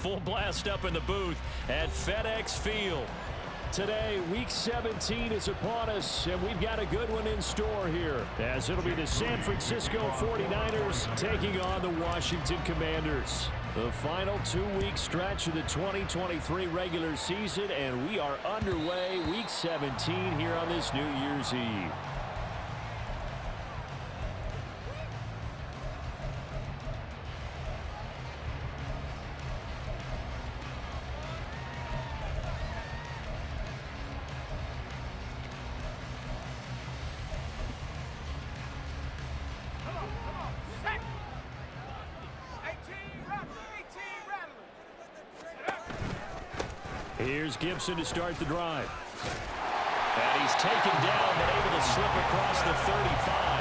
Full blast up in the booth at FedEx Field. Today, Week 17 is upon us, and we've got a good one in store here, as it'll be the San Francisco 49ers taking on the Washington Commanders. The final 2-week stretch of the 2023 regular season, and we are underway Week 17 here on this New Year's Eve. Here's Gibson to start the drive. And he's taken down, but able to slip across the 35.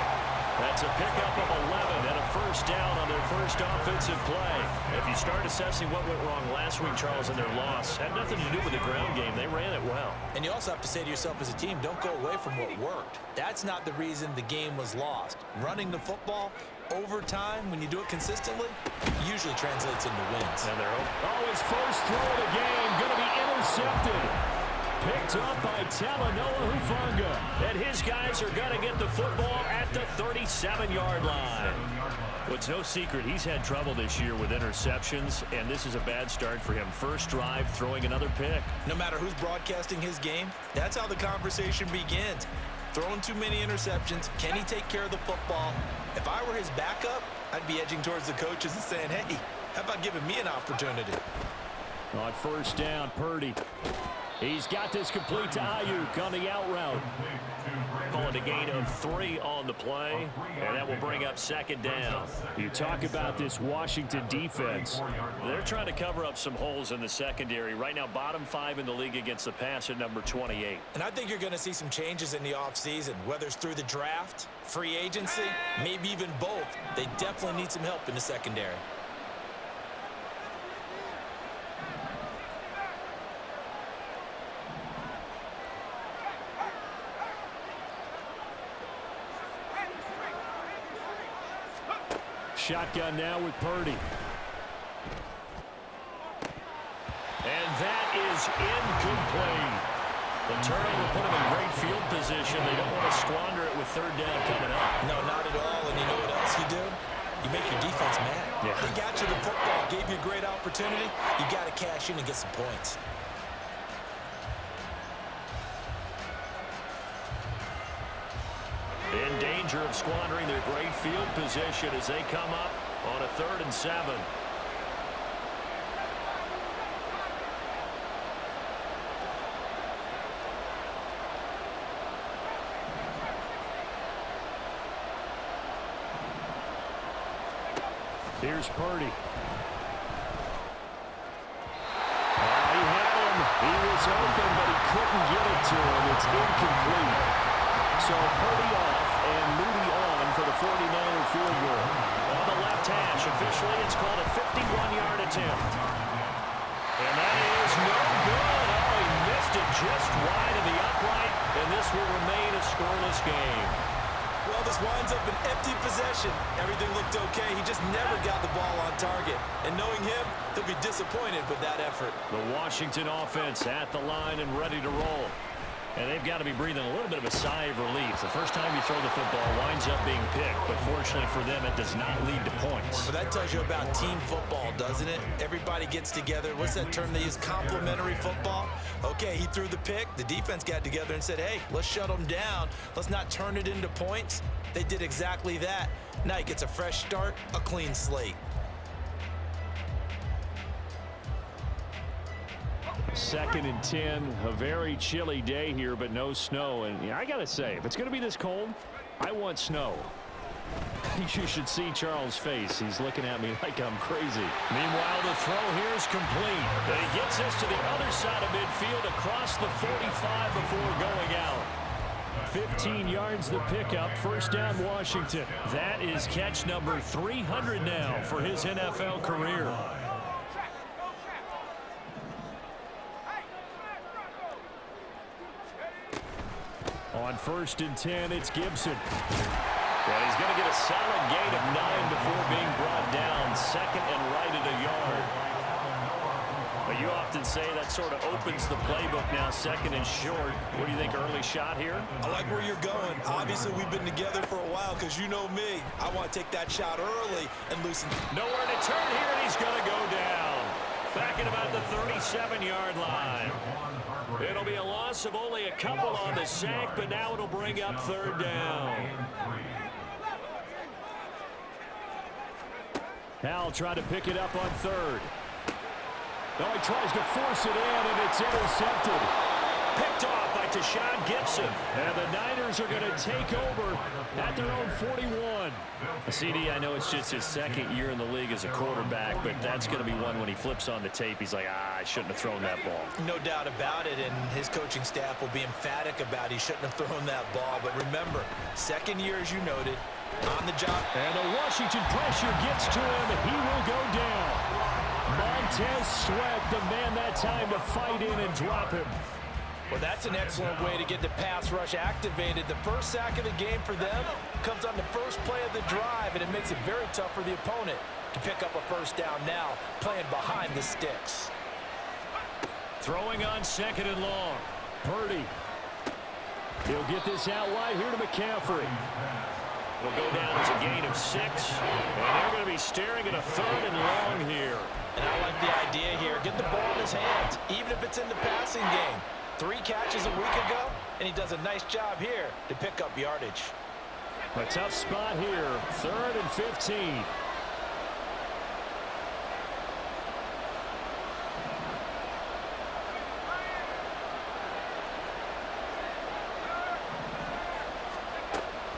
That's a pickup of 11 and a first down on their first offensive play. If you start assessing what went wrong last week, Charles, in their loss, had nothing to do with the ground game. They ran it well. And you also have to say to yourself as a team, don't go away from what worked. That's not the reason the game was lost. Running the football over time, when you do it consistently, usually translates into wins. And they're his first throw of the game going to be intercepted. Picked up by Talanoa Hufanga. And his guys are going to get the football at the 37-yard line. Well, it's no secret he's had trouble this year with interceptions, and this is a bad start for him. First drive, throwing another pick. No matter who's broadcasting his game, that's how the conversation begins. Throwing too many interceptions. Can he take care of the football? If I were his backup, I'd be edging towards the coaches and saying, hey, how about giving me an opportunity? On first down, Purdy. He's got this complete to Ayuk on the out route. Calling a gain of 3 on the play, and that will bring up second down. You talk about this Washington defense. They're trying to cover up some holes in the secondary. Right now, bottom 5 in the league against the pass at number 28. And I think you're going to see some changes in the offseason, whether it's through the draft, free agency, maybe even both. They definitely need some help in the secondary. Shotgun now with Purdy. And that is incomplete. The turnover put them in great field position. They don't want to squander it with third down coming up. No, not at all. And you know what else you do? You make your defense mad. Yeah. They got you the football, gave you a great opportunity. You got to cash in and get some points. In danger of squandering their great field position as they come up on a 3rd and 7. Here's Purdy. He had him. He was open, but he couldn't get it to him. It's incomplete. So Purdy off and Moody on for the 49er field goal. On the left hash, officially it's called a 51-yard attempt. And that is no good. Oh, he missed it just wide of the upright, and this will remain a scoreless game. Well, this winds up an empty possession. Everything looked okay. He just never got the ball on target. And knowing him, he'll be disappointed with that effort. The Washington offense at the line and ready to roll. And they've got to be breathing a little bit of a sigh of relief. The first time you throw the football winds up being picked, but fortunately for them, it does not lead to points. Well, that tells you about team football, doesn't it? Everybody gets together. What's that term they use? Complementary football? Okay, he threw the pick. The defense got together and said, hey, let's shut them down. Let's not turn it into points. They did exactly that. Now he gets a fresh start, a clean slate. 2nd and 10, a very chilly day here, but no snow. And yeah, I got to say, if it's going to be this cold, I want snow. You should see Charles' face. He's looking at me like I'm crazy. Meanwhile, the throw here is complete. And he gets us to the other side of midfield across the 45 before going out. 15 yards the pickup. First down, Washington. That is catch number 300 now for his NFL career. On 1st and 10, it's Gibson. And he's going to get a solid gain of 9 before being brought down. 2nd and right at a yard. You often say that sort of opens the playbook now, second and short. What do you think, early shot here? I like where you're going. Obviously, we've been together for a while because you know me. I want to take that shot early and loosen. Nowhere to turn here, and he's going to go down. Back at about the 37-yard line. It'll be a loss of only a couple on the sack, but now it'll bring up third down. Hal trying to pick it up on third. Now he tries to force it in, and it's intercepted. Picked off by Tashawn Gibson. And the Niners are going to take over at their own 41. CD, I know it's just his second year in the league as a quarterback, but that's going to be one when he flips on the tape. He's like, I shouldn't have thrown that ball. No doubt about it, and his coaching staff will be emphatic about he shouldn't have thrown that ball. But remember, second year, as you noted, on the job. And the Washington pressure gets to him, and he will go down. Montez Sweat, the man that time to fight in and drop him. Well, that's an excellent way to get the pass rush activated. The first sack of the game for them comes on the first play of the drive, and it makes it very tough for the opponent to pick up a first down now, playing behind the sticks. Throwing on second and long. Purdy. He'll get this out wide here to McCaffrey. It'll go down as a gain of 6, and they're going to be staring at a third and long here. And I like the idea here. Get the ball in his hands, even if it's in the passing game. 3 catches a week ago, and he does a nice job here to pick up yardage. A tough spot here, 3rd and 15.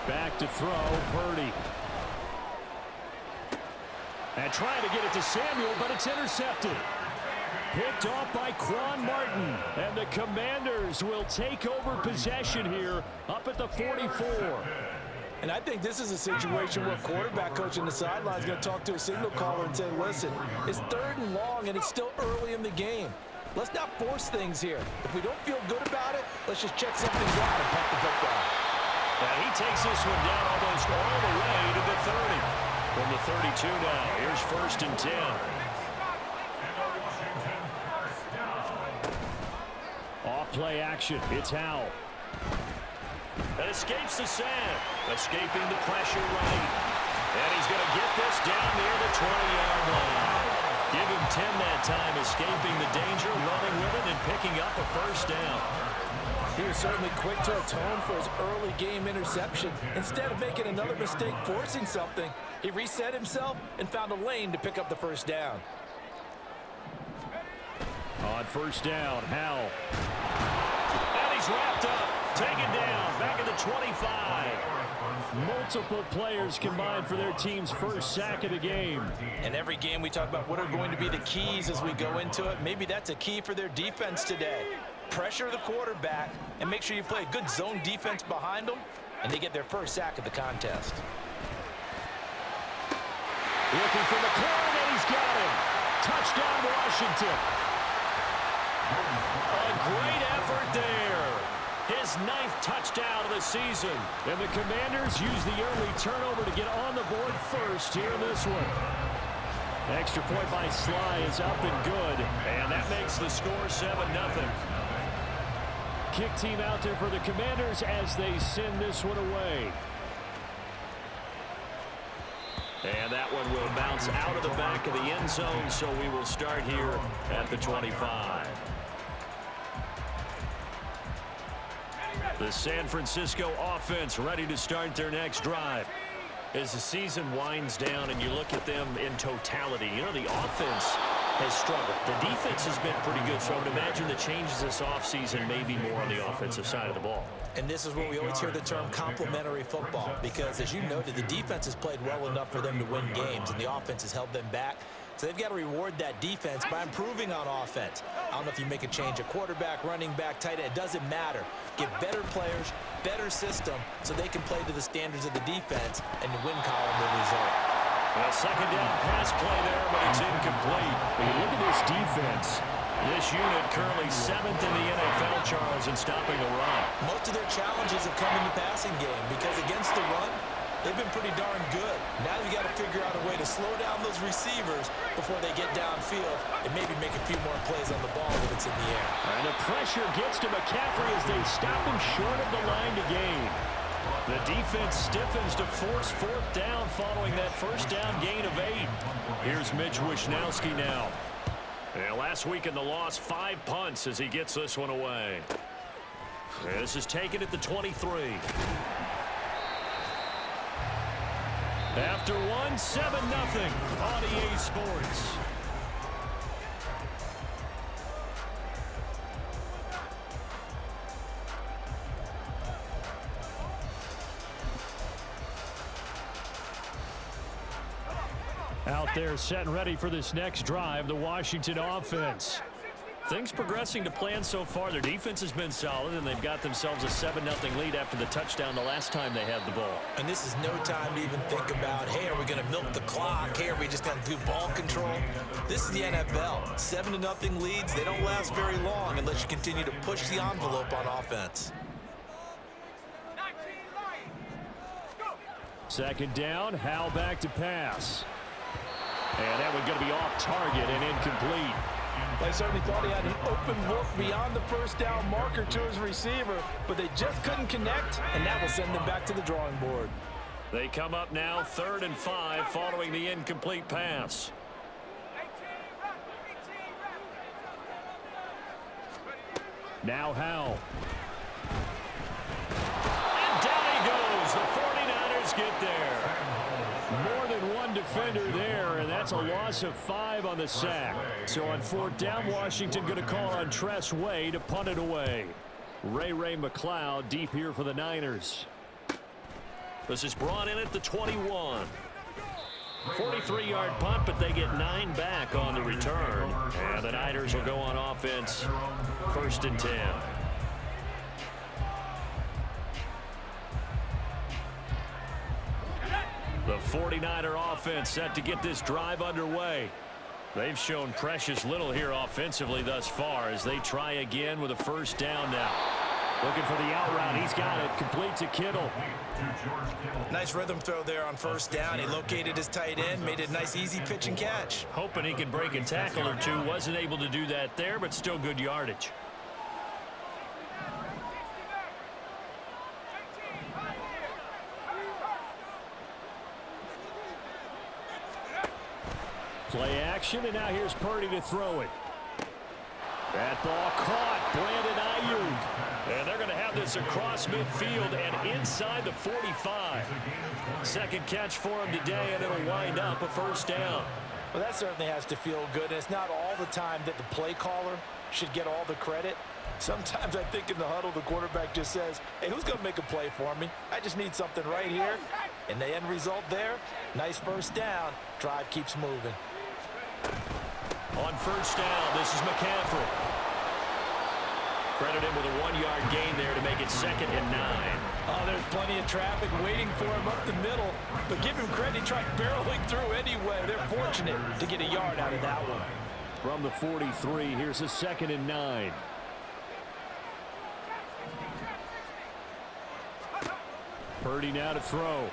Back to throw, Purdy. And trying to get it to Samuel, but it's intercepted. Picked off by Quan Martin. And the Commanders will take over possession here up at the 44. And I think this is a situation where quarterback coach on the sideline is going to talk to a signal caller and say, listen, it's 3rd and long, and it's still early in the game. Let's not force things here. If we don't feel good about it, let's just check something out and punt the football. And he takes this one down almost all the way to the 30. From the 32 now, here's 1st and 10. Off-play action, it's Howell. That escapes the sand, escaping the pressure right. And he's going to get this down near the 20-yard line. Give him 10 that time, escaping the danger, running with it, and picking up a first down. He was certainly quick to atone for his early game interception. Instead of making another mistake forcing something, he reset himself and found a lane to pick up the first down. On first down, Howell. And he's wrapped up, taken down, back at the 25. Multiple players combined for their team's first sack of the game. And every game we talk about what are going to be the keys as we go into it. Maybe that's a key for their defense today. Pressure the quarterback and make sure you play a good zone defense behind them, and they get their first sack of the contest. Looking for McLaurin, and he's got him. Touchdown, Washington. A great effort there. His 9th touchdown of the season. And the Commanders use the early turnover to get on the board first here in this one. Extra point by Sly is up and good. And that makes the score 7-0. Kick team out there for the Commanders as they send this one away. And that one will bounce out of the back of the end zone, so we will start here at the 25. The San Francisco offense ready to start their next drive. As the season winds down and you look at them in totality, you know, the offense has struggled. The defense has been pretty good, so I would imagine the changes this offseason may be more on the offensive side of the ball. And this is where we always hear the term complementary football, because as you noted, the defense has played well enough for them to win games, and the offense has held them back. So they've got to reward that defense by improving on offense. I don't know if you make a change at quarterback, running back, tight end. It doesn't matter. Get better players, better system, so they can play to the standards of the defense, and the win column will result. Well, second down pass play there, but it's incomplete. When you look at this defense, this unit currently 7th in the NFL, Charles, in stopping the run. Most of their challenges have come in the passing game because against the run, They've been pretty darn good. Now you got to figure out a way to slow down those receivers before they get downfield and maybe make a few more plays on the ball when it's in the air. And the pressure gets to McCaffrey as they stop him short of the line to gain. The defense stiffens to force fourth down following that first down gain of 8. Here's Mitch Wishnowski now. And last week in the loss, 5 punts as he gets this one away. This is taken at the 23. After one, 7-0 on EA Sports. Out there set and ready for this next drive, the Washington offense. Things progressing to plan so far. Their defense has been solid, and they've got themselves a 7-0 lead after the touchdown the last time they had the ball. And this is no time to even think about, hey, are we going to milk the clock? Hey, are we just going to do ball control? This is the NFL. 7-0 leads, they don't last very long unless you continue to push the envelope on offense. Second down, Howell back to pass. And that one's going to be off target and incomplete. They certainly thought he had an open look beyond the first down marker to his receiver, but they just couldn't connect, and that will send them back to the drawing board. They come up now 3rd and 5 following the incomplete pass. Now Howell. And down he goes. The 49ers get there. More than one defender there, and that's a loss of 5 on the sack. So on 4th down, Washington going to call on Tress Way to punt it away. Ray McLeod deep here for the Niners. This is brought in at the 21. 43-yard punt, but they get 9 back on the return. And the Niners will go on offense 1st and 10. The 49er offense set to get this drive underway. They've shown precious little here offensively thus far as they try again with a first down now. Looking for the out route. He's got it. Complete to Kittle. Nice rhythm throw there on first down. He located his tight end, made it a nice easy pitch and catch. Hoping he could break a tackle or two. Wasn't able to do that there, but still good yardage. Play action, and now here's Purdy to throw it. That ball caught. Brandon Ayuk. And they're going to have this across midfield and inside the 45. Second catch for him today, and it'll wind up a first down. Well, that certainly has to feel good. And it's not all the time that the play caller should get all the credit. Sometimes I think in the huddle, the quarterback just says, hey, who's going to make a play for me? I just need something right here. And the end result there, nice first down. Drive keeps moving. On first down, this is McCaffrey. Credit him with a 1-yard gain there to make it 2nd and 9. Oh, there's plenty of traffic waiting for him up the middle. But give him credit, he tried barreling through anyway. They're fortunate to get a yard out of that one. From the 43, here's a 2nd and 9. Purdy now to throw.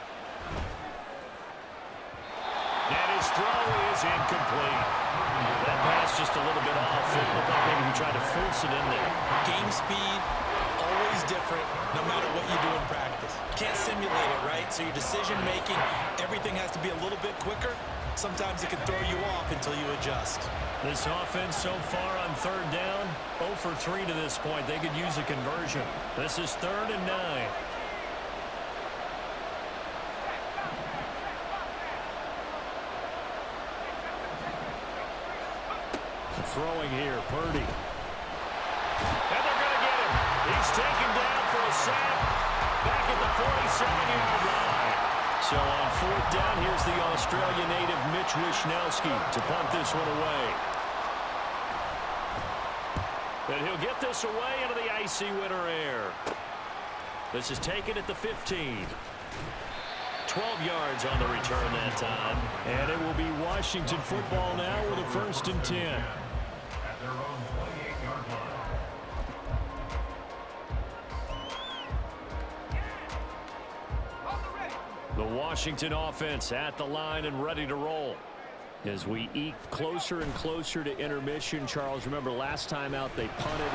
And his throw is incomplete. That pass just a little bit off. It looked like maybe he tried to force it in there. Game speed, always different, no matter what you do in practice. Can't simulate it, right? So your decision-making, everything has to be a little bit quicker. Sometimes it can throw you off until you adjust. This offense so far on 3rd down, 0 for 3 to this point. They could use a conversion. This is 3rd and 9. Throwing here, Purdy. And they're going to get him. He's taken down for a sack. Back at the 47-yard line. So on 4th down, here's the Australian native Mitch Wishnowski to punt this one away. And he'll get this away into the icy winter air. This is taken at the 15. 12 yards on the return that time. And it will be Washington football now with a 1st and 10. The Washington offense at the line and ready to roll. As we eke closer and closer to intermission, Charles, remember last time out they punted.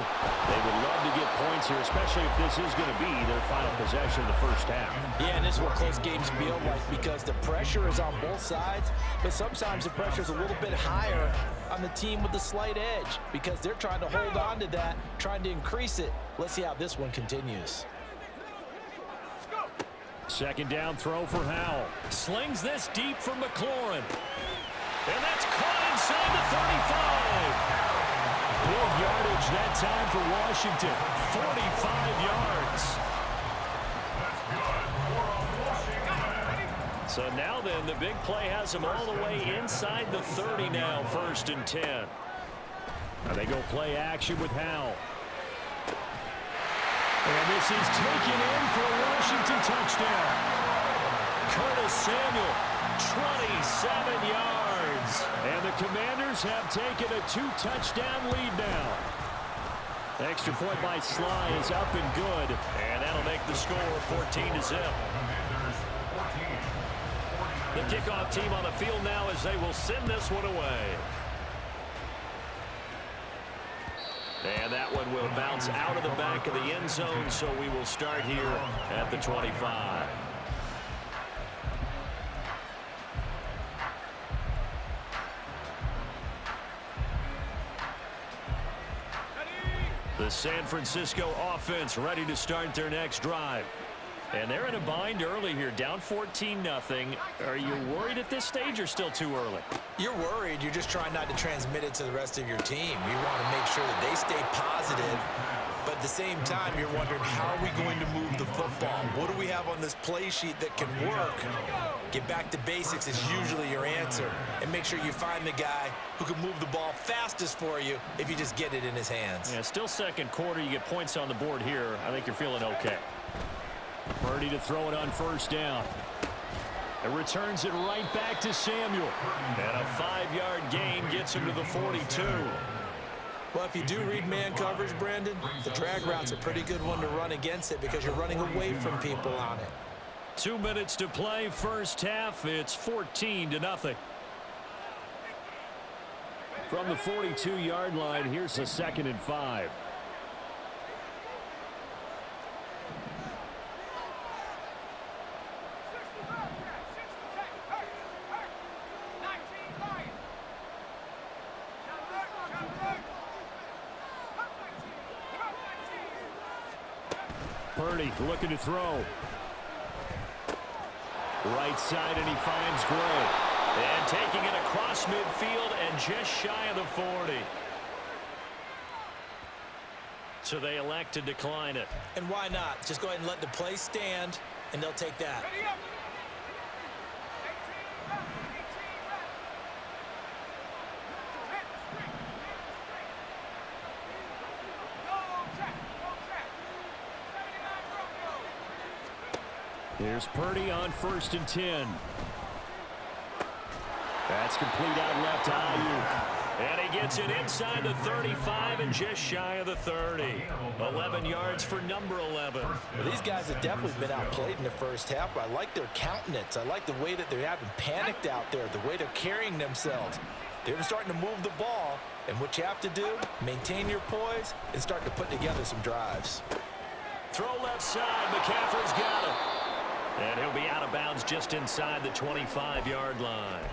They would love to get points here, especially if this is going to be their final possession of the first half. Yeah, and this is what close games feel like because the pressure is on both sides, but sometimes the pressure is a little bit higher on the team with the slight edge because they're trying to hold on to that, trying to increase it. Let's see how this one continues. Second down throw for Howell. Slings this deep for McLaurin. And that's caught inside the 35. Big yardage that time for Washington. 45 yards. So now then, the big play has them all the way inside the 30 now, 1st and 10. Now they go play action with Howell. And this is taken in for a Washington touchdown. Curtis Samuel, 27 yards. And the Commanders have taken a 2-touchdown lead now. Extra point by Sly is up and good. And that'll make the score 14-0. The kickoff team on the field now as they will send this one away. And that one will bounce out of the back of the end zone, so we will start here at the 25. The San Francisco offense ready to start their next drive. And they're in a bind early here, down 14-0. Are you worried at this stage or still too early? You're worried. You're just trying not to transmit it to the rest of your team. You want to make sure that they stay positive. But at the same time, you're wondering, how are we going to move the football? What do we have on this play sheet that can work? Get back to basics is usually your answer. And make sure you find the guy who can move the ball fastest for you if you just get it in his hands. Yeah, still second quarter. You get points on the board here. I think you're feeling okay. Purdy to throw it on 1st down. And returns it right back to Samuel. And a 5-yard gain gets him to the 42. Well, if you do read man coverage, Brandon, the drag route's a pretty good one to run against it because you're running away from people on it. 2 minutes to play, first half. It's 14-0. From the 42-yard line, here's the 2nd and 5. Purdy looking to throw. Right side, and he finds Gray. And taking it across midfield and just shy of the 40. So they elect to decline it. And why not? Just go ahead and let the play stand, and they'll take that. Here's Purdy on 1st and 10. That's complete out left to Ayuk. And he gets it inside the 35 and just shy of the 30. 11 yards for number 11. Well, these guys have definitely been outplayed in the first half, but I like their countenance. I like the way that they're having panicked out there, the way they're carrying themselves. They're starting to move the ball, and what you have to do, maintain your poise and start to put together some drives. Throw left side. McCaffrey's got him. And he'll be out of bounds just inside the 25-yard line.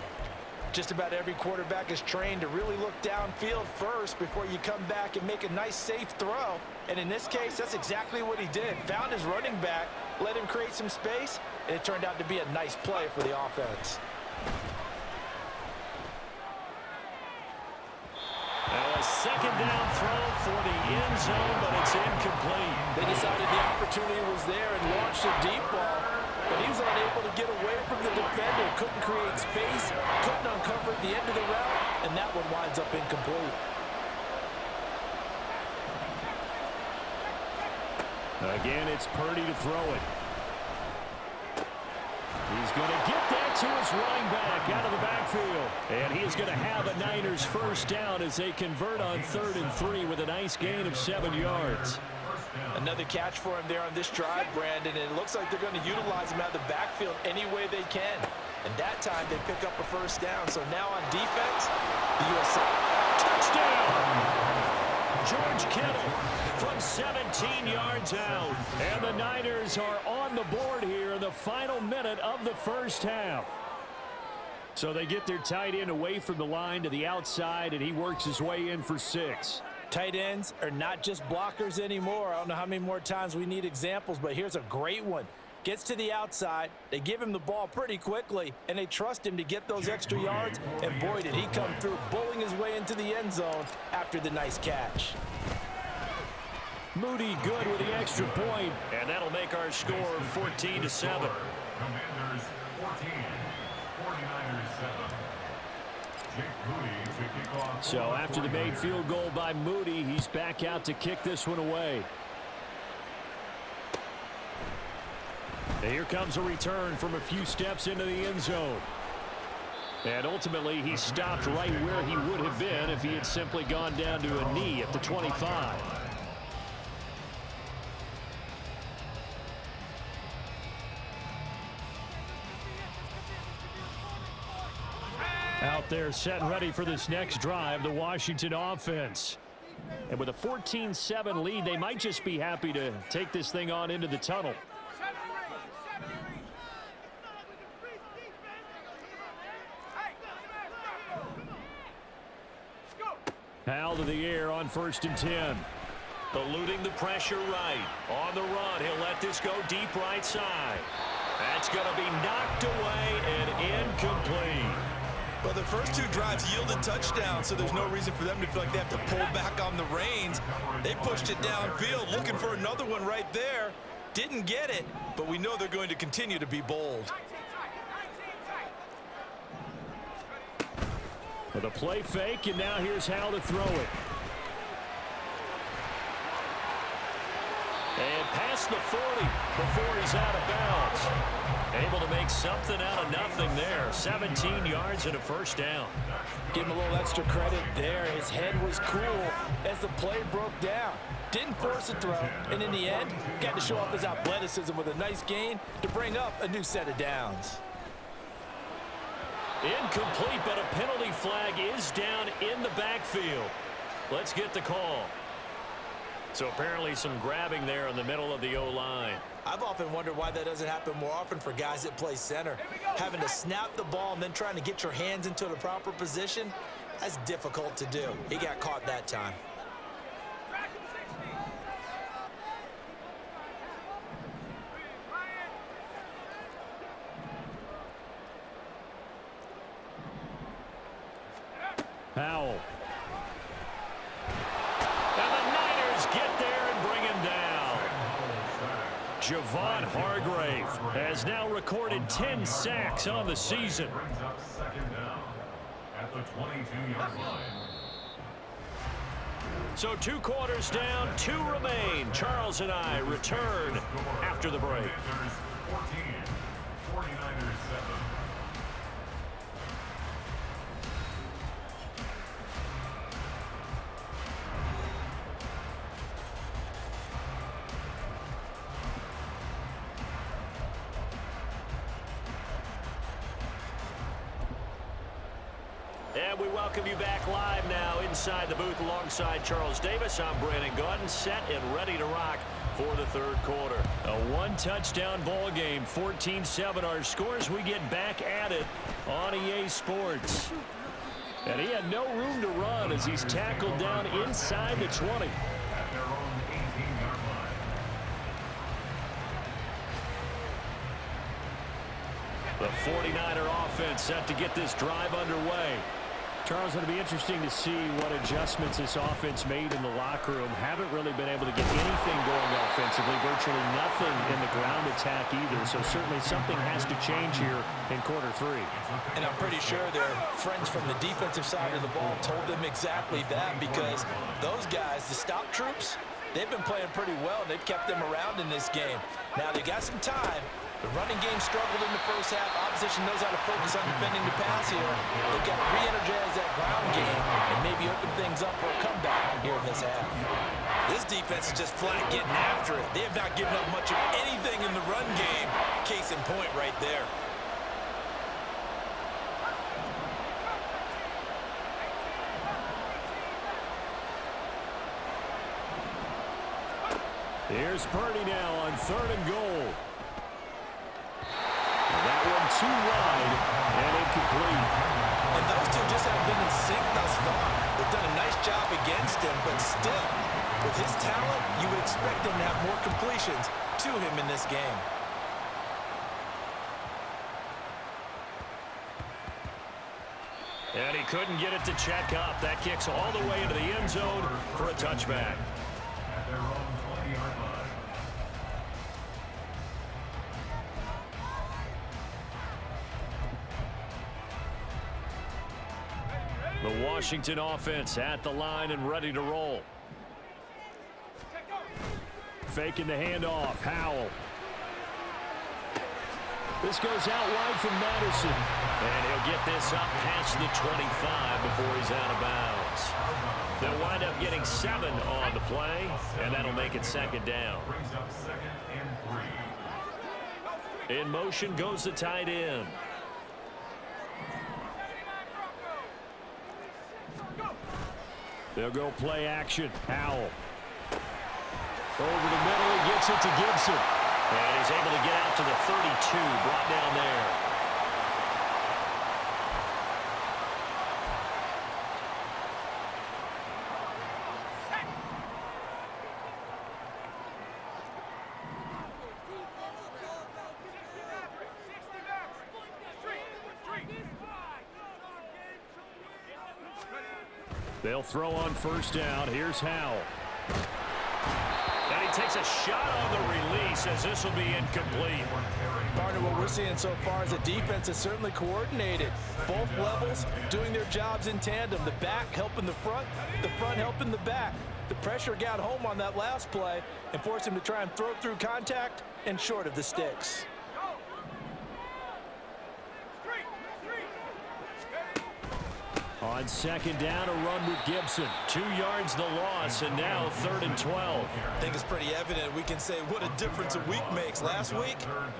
Just about every quarterback is trained to really look downfield first before you come back and make a nice, safe throw. And in this case, that's exactly what he did. Found his running back, let him create some space, and it turned out to be a nice play for the offense. Now a second down throw for the end zone, but it's incomplete. They decided the opportunity was there and launched a deep ball, but he was unable to get away from the defender, couldn't create space, couldn't uncover the end of the route, and that one winds up incomplete. Again, it's Purdy to throw it. He's going to get that to his running back out of the backfield. And he is going to have a Niners first down as they convert on 3rd and 3 with a nice gain of 7 yards. Another catch for him there on this drive, Brandon, and it looks like they're going to utilize him out of the backfield any way they can. And that time they pick up a first down. So now on defense, the U.S. Touchdown! George Kittle from 17 yards out. And the Niners are on the board here in the final minute of the first half. So they get their tight end away from the line to the outside, and he works his way in for 6. Tight ends are not just blockers anymore. I don't know how many more times we need examples, but here's a great one. Gets to the outside, they give him the ball pretty quickly, and they trust him to get those extra yards, and boy, did he come through, bowling his way into the end zone after the nice catch. Moody good with the extra point, and that'll make our score 14-7. Commanders 14, 49ers 7. So after the made field goal by Moody, he's back out to kick this one away. And here comes a return from a few steps into the end zone. And ultimately, he stopped right where he would have been if he had simply gone down to a knee at the 25. Out there set and ready for this next drive, the Washington offense. And with a 14-7 lead, they might just be happy to take this thing on into the tunnel. Hal to the air on 1st and 10. Eluding the pressure right. On the run, he'll let this go deep right side. That's going to be knocked away and incomplete. Well, the first 2 drives yielded touchdowns, so there's no reason for them to feel like they have to pull back on the reins. They pushed it downfield, looking for another one right there. Didn't get it, but we know they're going to continue to be bold. With a play fake, and now here's Hal to throw it. And past the 40 before he's out of bounds. Able to make something out of nothing there. 17 yards and a first down. Give him a little extra credit there. His head was cool as the play broke down. Didn't force a throw, and in the end, got to show off his athleticism with a nice gain to bring up a new set of downs. Incomplete, but a penalty flag is down in the backfield. Let's get the call. So apparently some grabbing there in the middle of the O-line. I've often wondered why that doesn't happen more often for guys that play center. Having to snap the ball and then trying to get your hands into the proper position, that's difficult to do. He got caught that time. Powell. And the Niners get there and bring him down. Javon Hargrave has now recorded 10 sacks on the season. Brings up 2nd down at the 22-yard line. So 2 quarters down, 2 remain. Charles and I return after the break. Commanders 14, 49ers 7. And we welcome you back live now inside the booth alongside Charles Davis. I'm Brandon Gaudin, set and ready to rock for the 3rd quarter. A 1-touchdown ball game, 14-7 our scores. We get back at it on EA Sports. And he had no room to run as he's tackled down inside the 20. At their own 18-yard line. The 49er offense set to get this drive underway. Charles, it'll be interesting to see what adjustments this offense made in the locker room. Haven't really been able to get anything going offensively, virtually nothing in the ground attack either. So certainly something has to change here in quarter 3. And I'm pretty sure their friends from the defensive side of the ball told them exactly that, because those guys, the stop troops, they've been playing pretty well. They've kept them around in this game. Now they got some time. The running game struggled in the first half. Opposition knows how to focus on defending the pass here. They've got to re-energize that ground game and maybe open things up for a comeback here in this half. This defense is just flat getting after it. They have not given up much of anything in the run game. Case in point right there. Here's Purdy now on 3rd and goal. That one too wide and incomplete. And those two just haven't been in sync thus far. They've done a nice job against him, but still, with his talent, you would expect him to have more completions to him in this game. And he couldn't get it to check up. That kicks all the way into the end zone for a touchback. At their own 20-yard line. The Washington offense at the line and ready to roll. Faking the handoff. Howell. This goes out wide from Madison. And he'll get this up past the 25 before he's out of bounds. They'll wind up getting 7 on the play, and that'll make it 2nd down. Brings up 2nd and 3. In motion goes the tight end. They'll go play action. Howell. Over the middle, he gets it to Gibson. And he's able to get out to the 32, brought down there. They'll throw on 1st down. Here's Howell. And he takes a shot on the release as this will be incomplete. Partner, what we're seeing so far is the defense is certainly coordinated. Both levels doing their jobs in tandem. The back helping the front helping the back. The pressure got home on that last play and forced him to try and throw through contact and short of the sticks. On 2nd down, a run with Gibson. 2 yards the loss, and now 3rd and 12. I think it's pretty evident. We can say what a difference a week makes. Last week,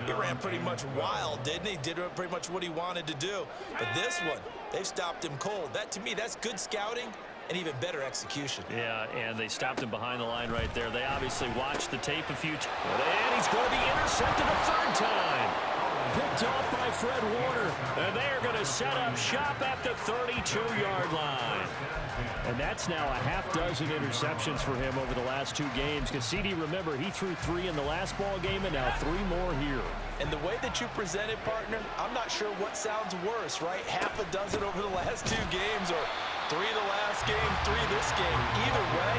he ran pretty much wild, didn't he? Did pretty much what he wanted to do. But this one, they've stopped him cold. That, to me, that's good scouting and even better execution. Yeah, and they stopped him behind the line right there. They obviously watched the tape a few times. And he's going to be intercepted a 3rd time. Picked off by Fred Warner. And they're going to set up shop at the 32-yard line. And that's now a half-dozen interceptions for him over the last 2 games. Because CD, remember, he threw 3 in the last ball game and now 3 more here. And the way that you presented, partner, I'm not sure what sounds worse, right? Half a dozen over the last 2 games or 3 the last game, 3 this game. Either way,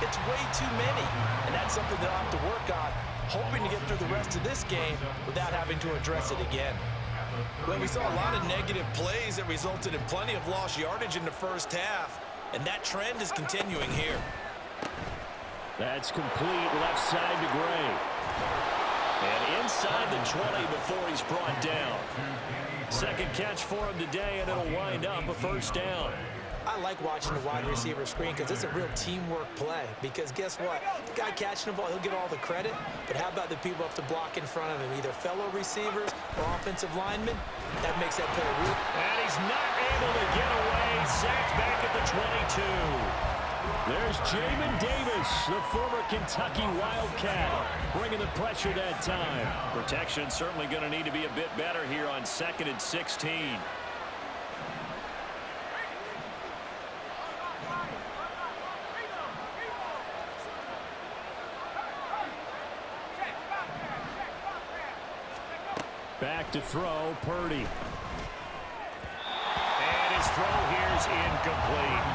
it's way too many. And that's something they'll have to work on, hoping to get through the rest of this game without having to address it again. Well, we saw a lot of negative plays that resulted in plenty of lost yardage in the first half, and that trend is continuing here. That's complete left side to Gray. And inside the 20 before he's brought down. 2nd catch for him today, and it'll wind up a 1st down. I like watching the wide receiver screen because it's a real teamwork play. Because guess what? The guy catching the ball, he'll get all the credit. But how about the people up to block in front of him? Either fellow receivers or offensive linemen. That makes that play real. And he's not able to get away. Sacked back at the 22. There's Jamin Davis, the former Kentucky Wildcat, bringing the pressure that time. Protection certainly going to need to be a bit better here on 2nd and 16. Back to throw, Purdy. And his throw here's incomplete.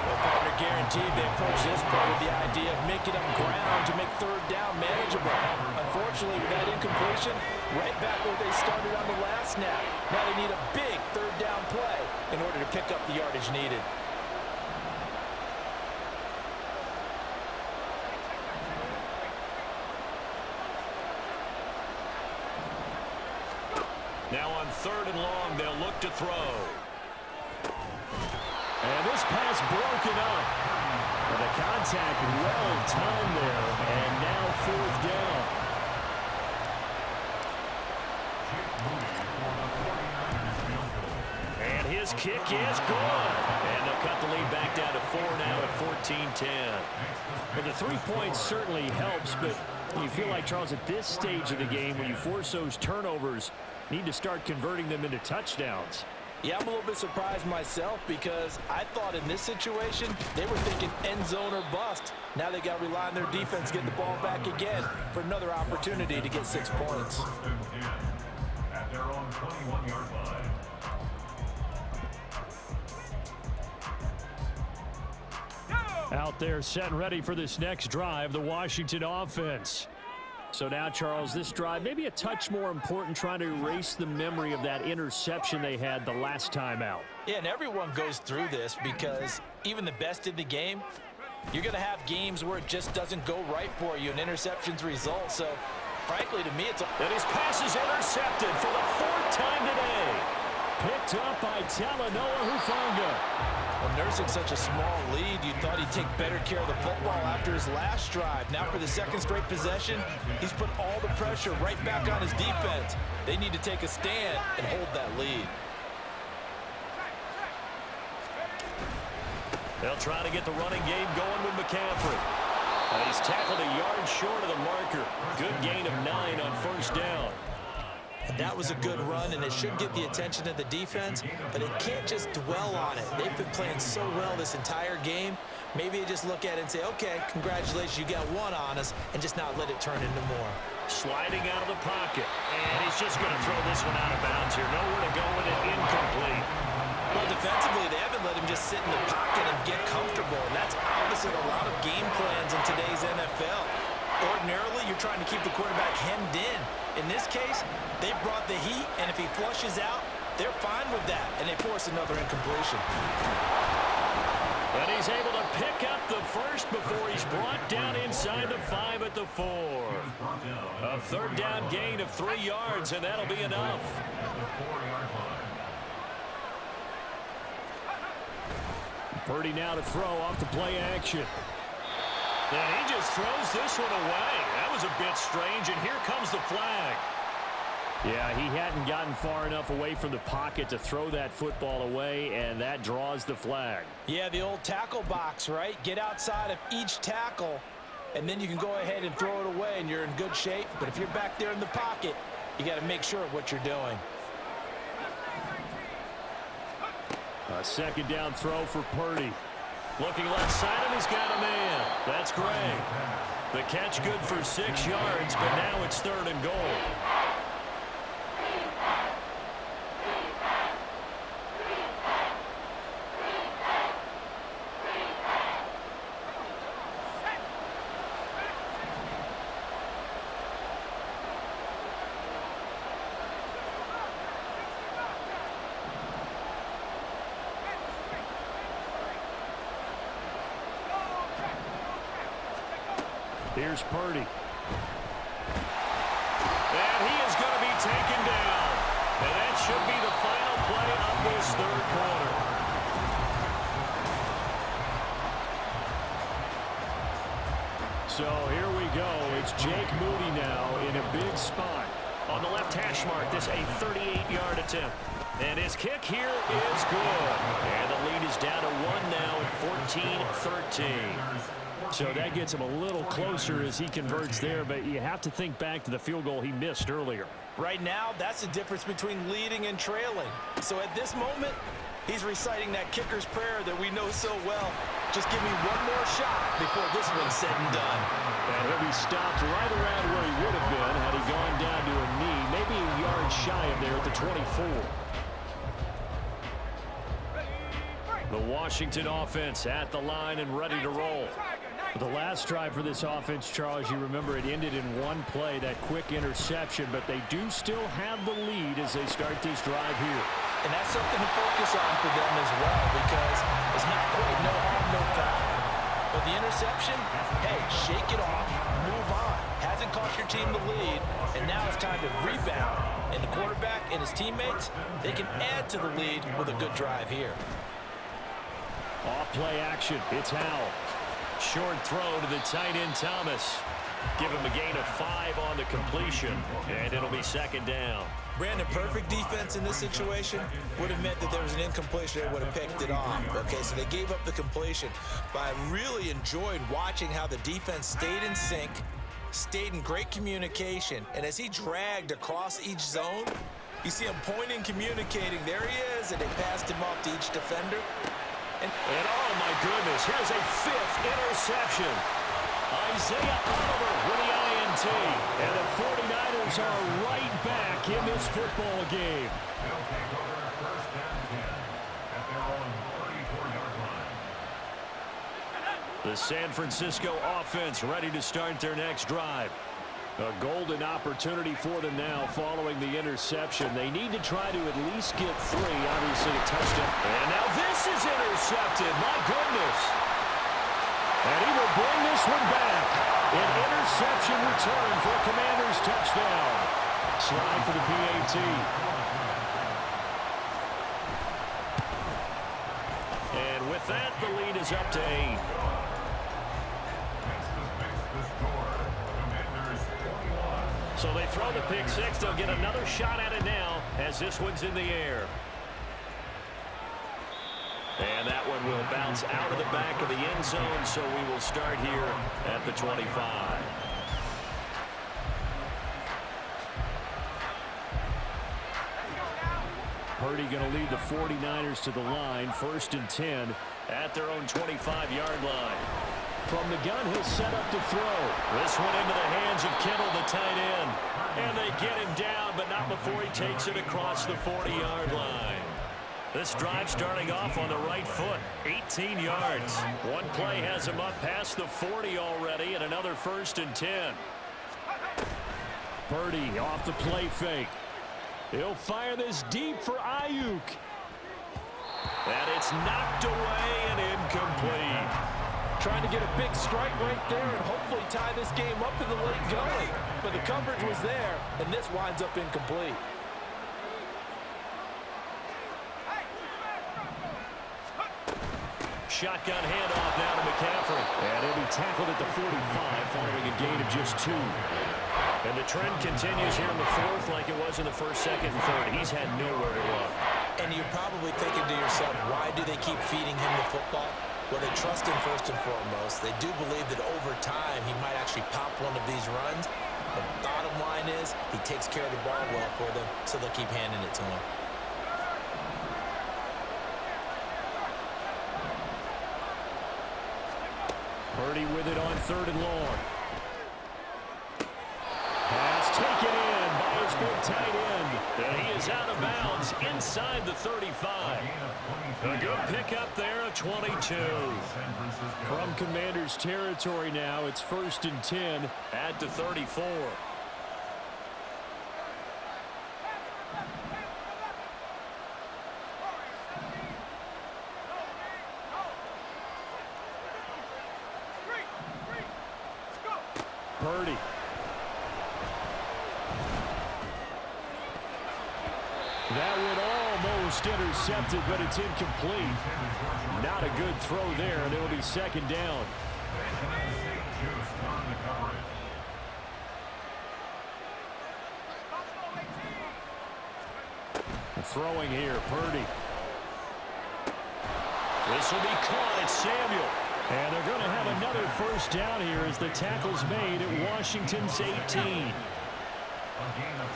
Well, partner, guaranteed they approach this play with the idea of making up ground to make 3rd down manageable. Unfortunately, with that incompletion, right back where they started on the last snap. Now they need a big 3rd down play in order to pick up the yardage needed. Now on 3rd and long, they'll look to throw. And this pass broken up. And the contact well timed there, and now fourth down. And his kick is good. And they'll cut the lead back down to 4 now at 14-10. And the 3 points certainly helps, but you feel like, Charles, at this stage of the game, when you force those turnovers, need to start converting them into touchdowns. Yeah, I'm a little bit surprised myself because I thought in this situation they were thinking end zone or bust. Now they got to rely on their defense getting the ball back again for another opportunity to get 6 points. At their own 21-yard line. Out there set and ready for this next drive, the Washington offense. So now, Charles, this drive maybe a touch more important, trying to erase the memory of that interception they had the last time out. Yeah, and everyone goes through this because even the best in the game, you're going to have games where it just doesn't go right for you and interceptions result. So, frankly, to me, it's and his pass is intercepted for the 4th time today. Picked up by Talanoa Hufanga. Well, nursing such a small lead, you thought he'd take better care of the football after his last drive. Now for the 2nd straight possession, he's put all the pressure right back on his defense. They need to take a stand and hold that lead. They'll try to get the running game going with McCaffrey. And he's tackled a yard short of the marker. Good gain of 9 on 1st down. And that was a good run, and it should get the attention of the defense, but they can't just dwell on it. They've been playing so well this entire game. Maybe they just look at it and say, okay, congratulations, you got 1 on us, and just not let it turn into more. Sliding out of the pocket, and he's just going to throw this one out of bounds here. Nowhere to go with it, incomplete. Well, defensively, they haven't let him just sit in the pocket and get comfortable, and that's opposite a lot of game plans in today's NFL. Ordinarily, you're trying to keep the quarterback hemmed in. In this case, they brought the heat, and if he flushes out, they're fine with that, and they force another incompletion. And he's able to pick up the first before he's brought down inside the 5 at the 4. A 3rd down gain of 3 yards, and that'll be enough. Purdy now to throw off the play action. And he just throws this one away. That was a bit strange, and here comes the flag. Yeah, he hadn't gotten far enough away from the pocket to throw that football away, and that draws the flag. Yeah, the old tackle box, right? Get outside of each tackle, and then you can go ahead and throw it away, and you're in good shape. But if you're back there in the pocket, you got to make sure of what you're doing. A 2nd down throw for Purdy. Looking left side, and he's got a man. That's Gray. The catch good for 6 yards, but now it's 3rd and goal. Here's Purdy. And he is going to be taken down. And that should be the final play of this 3rd quarter. So here we go. It's Jake Moody now in a big spot. On the left hash mark, this a 38-yard attempt. And his kick here is good. And the lead is down to 1 now at 14-13. So that gets him a little closer as he converts there, but you have to think back to the field goal he missed earlier. Right now, that's the difference between leading and trailing. So at this moment, he's reciting that kicker's prayer that we know so well. Just give me one more shot before this one's said and done. And he'll be stopped right around where he would have been had he gone down to a knee, maybe a yard shy of there at the 24. The Washington offense at the line and ready to roll. The last drive for this offense, Charles, you remember it ended in 1 play, that quick interception, but they do still have the lead as they start this drive here. And that's something to focus on for them as well, because it's not quite no harm, no foul. But the interception, hey, shake it off, move on. Hasn't cost your team the lead, and now it's time to rebound. And the quarterback and his teammates, they can add to the lead with a good drive here. Off play action, it's Howell. Short throw to the tight end, Thomas. Give him a gain of 5 on the completion, and it'll be second down. Brandon, perfect defense in this situation would have meant that there was an incompletion. They would have picked it off. Okay, so they gave up the completion. But I really enjoyed watching how the defense stayed in sync, stayed in great communication, and as he dragged across each zone, you see him pointing, communicating. There he is, and they passed him off to each defender. And oh, my goodness, here's a 5th interception. Isaiah Oliver with the INT. And the 49ers are right back in this football game. They'll take over first down 10 at their own 34-yard line. The San Francisco offense ready to start their next drive. A golden opportunity for them now following the interception. They need to try to at least get 3, obviously a touchdown. And now this is intercepted. My goodness. And he will bring this one back. An interception return for a Commanders touchdown. Slide for the PAT. And with that, the lead is up to 8. So they throw the pick 6. They'll get another shot at it now as this one's in the air. And that one will bounce out of the back of the end zone, so we will start here at the 25. Purdy going to lead the 49ers to the line, 1st and 10 at their own 25-yard line. From the gun, he'll set up to throw. This one into the hands of Kittle, the tight end. And they get him down, but not before he takes it across the 40-yard line. This drive starting off on the right foot, 18 yards. One play has him up past the 40 already, and another 1st and 10. Purdy off the play fake. He'll fire this deep for Ayuk. And it's knocked away and incomplete. Trying to get a big strike right there and hopefully tie this game up in the late going. But the coverage was there, and this winds up incomplete. Shotgun handoff now to McCaffrey. And he'll be tackled at the 45 following a gain of just 2. And the trend continues here in the 4th like it was in the 1st, 2nd, and 3rd. He's had nowhere to run. And you're probably thinking to yourself, why do they keep feeding him the football? Well, they trust him first and foremost. They do believe that over time he might actually pop one of these runs. The bottom line is he takes care of the ball well for them, so they'll keep handing it to him. Purdy with it on 3rd and long. Pass taken in by his big tight end. And he is out of bounds inside the 35. A good pickup there, a 22. From Commanders territory now, it's 1st and 10 at the 34. Purdy. That one almost intercepted, but it's incomplete. Not a good throw there, and it'll be 2nd down. Throwing here, Purdy. This will be caught. It's Samuel. And they're going to have another 1st down here as the tackle's made at Washington's 18. A gain of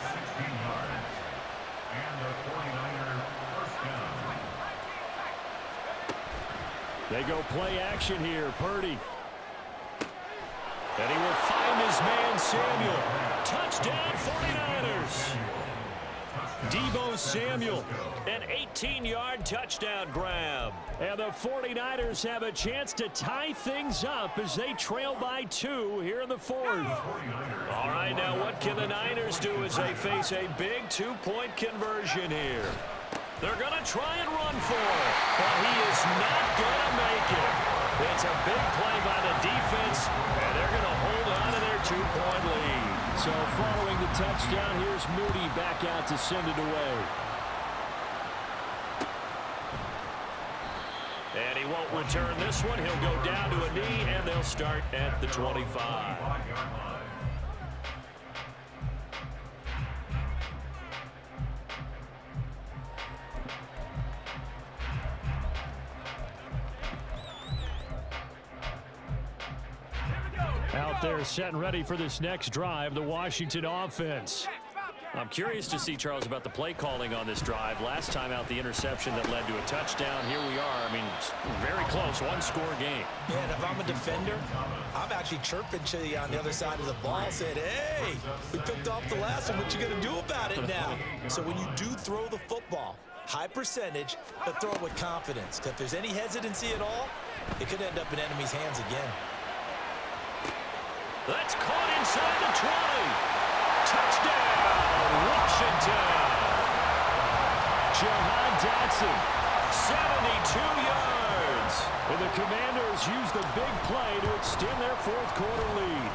16 yards. And the 49er 1st down. They go play action here. Purdy. And he will find his man, Samuel. Touchdown, 49ers. Deebo Samuel, an 18-yard touchdown grab. And the 49ers have a chance to tie things up as they trail by 2 here in the 4th. All right, now what can the Niners do as they face a big 2-point conversion here? They're going to try and run for it, but he is not going to make it. It's a big play by the defense, and they're going to hold on to their 2-point lead. So following the touchdown, here's Moody back out to send it away. And he won't return this one. He'll go down to a knee, and they'll start at the 25. Out there set and ready for this next drive, the Washington offense. I'm curious to see, Charles, about the play calling on this drive. Last time out, the interception that led to a touchdown. Here we are. I mean, very close, one-score game. Yeah, and if I'm a defender, I'm actually chirping to you on the other side of the ball, saying, hey, we picked off the last one. What you going to do about it now? So when you do throw the football, high percentage, but throw it with confidence. If there's any hesitancy at all, it could end up in enemy's hands again. That's caught inside the 20. Touchdown, Washington. Jahan Dotson, 72 yards. And the Commanders use the big play to extend their fourth-quarter lead.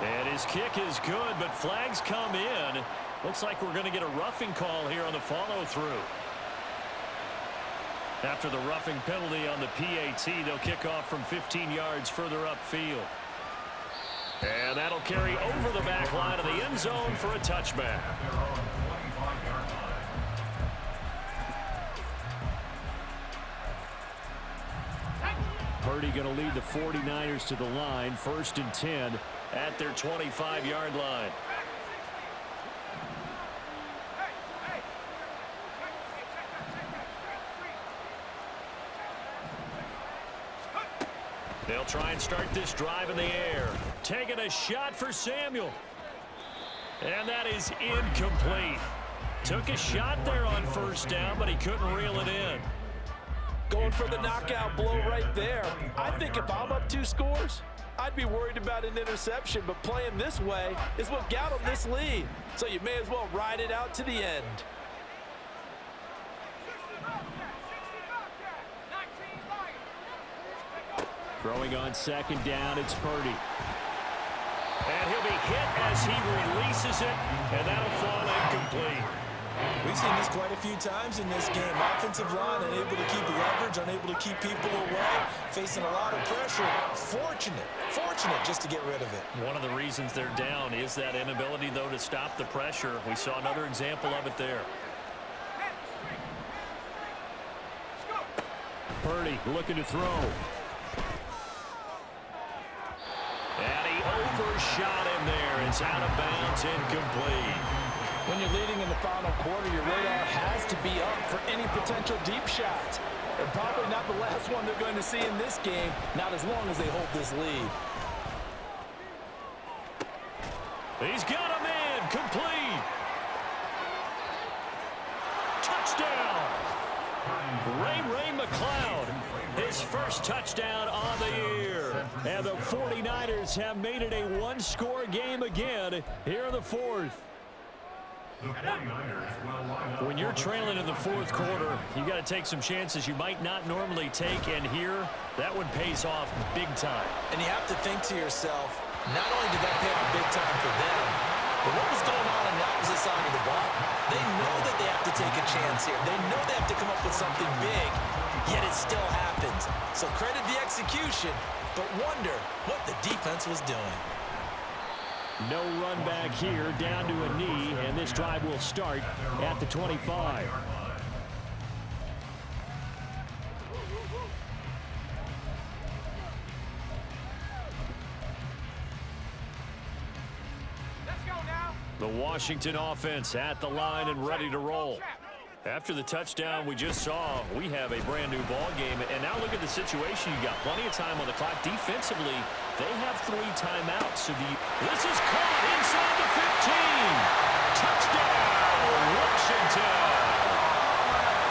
And his kick is good, but flags come in. Looks like we're going to get a roughing call here on the follow-through. After the roughing penalty on the PAT, they'll kick off from 15 yards further upfield. And that'll carry over the back line of the end zone for a touchback. Purdy going to lead the 49ers to the line, 1st and 10 at their 25-yard line. They'll try and start this drive in the air. Taking a shot for Samuel. And that is incomplete. Took a shot there on 1st down, but he couldn't reel it in. Going for the knockout blow right there. I think if I'm up 2 scores, I'd be worried about an interception, but playing this way is what got him this lead. So you may as well ride it out to the end. Throwing on 2nd down, it's Purdy. And he'll be hit as he releases it, and that'll fall incomplete. We've seen this quite a few times in this game. Offensive line unable to keep leverage, unable to keep people away, facing a lot of pressure. Fortunate just to get rid of it. One of the reasons they're down is that inability, though, to stop the pressure. We saw another example of it there. Purdy looking to throw. And he overshot him there. It's out of bounds, incomplete. When you're leading in the final quarter, your radar has to be up for any potential deep shots. And probably not the last one they're going to see in this game, not as long as they hold this lead. He's got a man, complete. Touchdown. Ray McLeod, his first touchdown on the year. And the 49ers have made it a one-score game again here in the 4th. When you're trailing in the 4th quarter, you got to take some chances you might not normally take, and here, that one pays off big time. And you have to think to yourself, not only did that pay off big time for them, but what was going on the opposite side of the ball? They know that they have to take a chance here. They know they have to come up with something big, yet it still happens. So credit the execution, but wonder what the defense was doing. No run back here, down to a knee, and this drive will start at the 25. The Washington offense at the line and ready to roll. After the touchdown we just saw, we have a brand new ball game. And now look at the situation. You got plenty of time on the clock. Defensively, they have 3 timeouts. So this is caught inside the 15. Touchdown, Washington.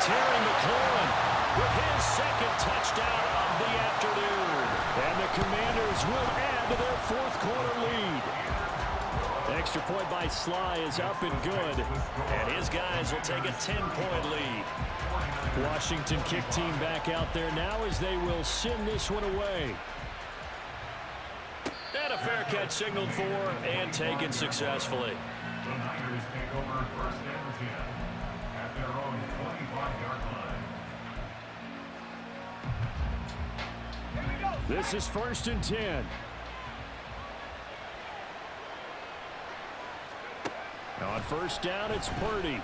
Terry McLaurin with his 2nd touchdown of the afternoon. And the Commanders will add to their 4th quarter lead. Extra point by Sly is up and good, and his guys will take a 10-point lead. Washington kick team back out there now as they will send this one away. And a fair catch signaled for and taken successfully. The Niners take over 1st and 10 at their own 25-yard line. This is 1st and 10. On 1st down, it's Purdy.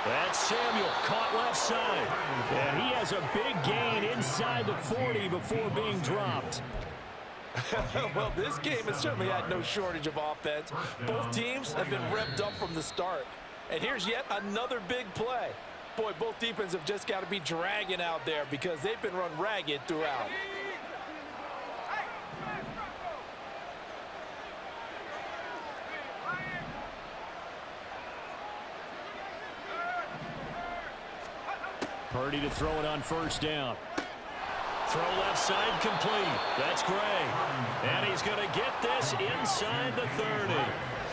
That's Samuel, caught left side. And he has a big gain inside the 40 before being dropped. Well, this game has certainly had no shortage of offense. Both teams have been revved up from the start. And here's yet another big play. Boy, both defenses have just got to be dragging out there because they've been run ragged throughout. Purdy to throw it on 1st down. Throw left side complete. That's Gray. And he's going to get this inside the 30.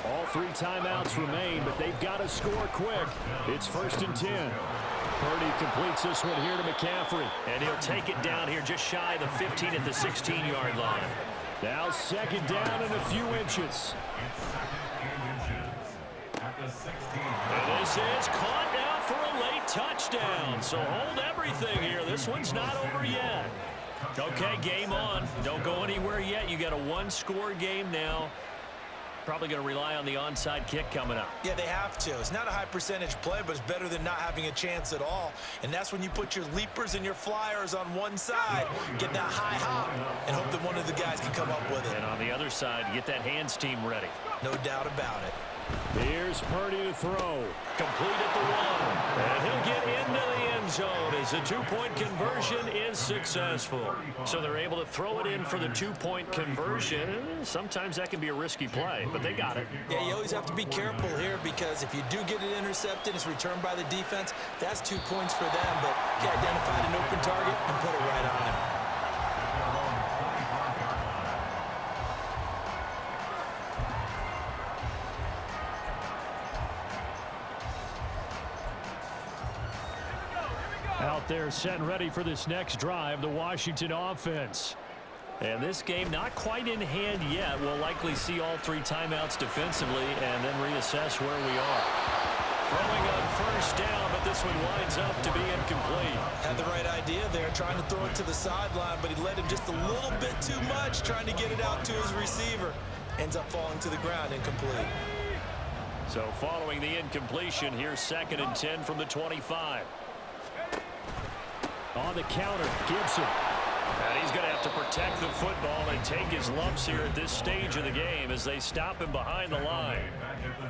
All 3 timeouts remain, but they've got to score quick. It's 1st and 10. Purdy completes this one here to McCaffrey. And he'll take it down here just shy of the 15 at the 16-yard line. Now 2nd down and a few inches. And this is caught now for a late touchdown. So hold everything here. This one's not over yet. Okay, game on. Don't go anywhere yet. You got a 1-score game now. Probably going to rely on the onside kick coming up. Yeah, they have to. It's not a high percentage play, but it's better than not having a chance at all. And that's when you put your leapers and your flyers on one side, get that high hop, and hope that one of the guys can come up with it. And on the other side, get that hands team ready. No doubt about it. Here's Purdy to throw. Complete at the 1. And he'll get into the end zone as the 2-point conversion is successful. So they're able to throw it in for the 2-point conversion. Sometimes that can be a risky play, but they got it. Yeah, you always have to be careful here because if you do get it intercepted, it's returned by the defense. That's 2 points for them, but he identified an open target and put it right on him. Out there set and ready for this next drive, the Washington offense. And this game not quite in hand yet. We'll likely see all 3 timeouts defensively and then reassess where we are. Throwing on 1st down, but this one winds up to be incomplete. Had the right idea there, trying to throw it to the sideline, but he led him just a little bit too much, trying to get it out to his receiver. Ends up falling to the ground, incomplete. So following the incompletion, here's 2nd and 10 from the 25. On the counter, Gibson. And he's going to have to protect the football and take his lumps here at this stage of the game as they stop him behind the line.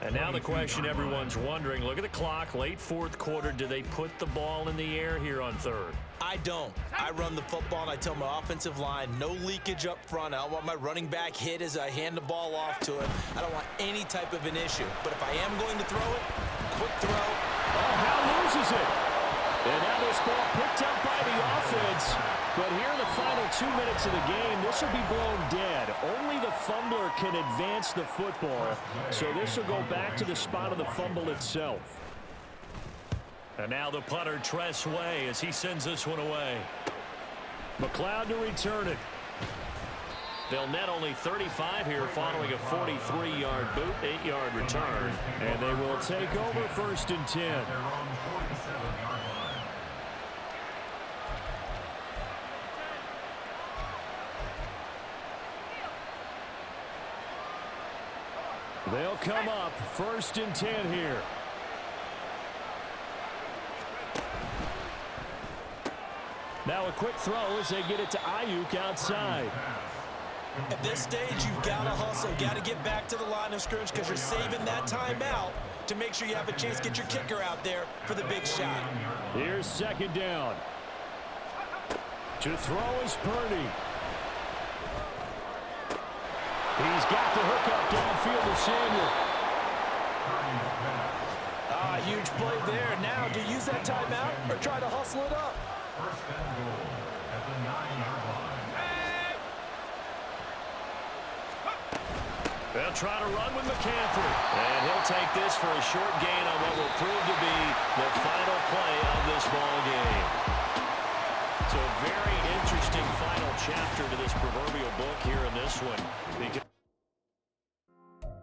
And now the question everyone's wondering, look at the clock, late 4th quarter, do they put the ball in the air here on 3rd? I don't. I run the football and I tell my offensive line, no leakage up front. I don't want my running back hit as I hand the ball off to him. I don't want any type of an issue. But if I am going to throw it, quick throw. Oh, Howe loses it. And now this ball picked up by the offense. But here in the final 2 minutes of the game, this will be blown dead. Only the fumbler can advance the football. So this will go back to the spot of the fumble itself. And now the punter, Tress Way, as he sends this one away. McLeod to return it. They'll net only 35 here following a 43-yard boot, 8-yard return. And they will take over 1st and 10. They'll come up 1st and 10 here. Now a quick throw as they get it to Ayuk outside. At this stage, you've got to hustle, got to get back to the line of scrimmage because you're saving that timeout to make sure you have a chance to get your kicker out there for the big shot. Here's 2nd down. To throw is Purdy. He's got the hook up downfield to Samuel. Huge play there. Now, do you use that timeout or try to hustle it up? 1st and goal at the 9-yard line. They'll try to run with McCaffrey. And he'll take this for a short gain on what will prove to be the final play of this ball game. So a very interesting final chapter to this proverbial book here in this one.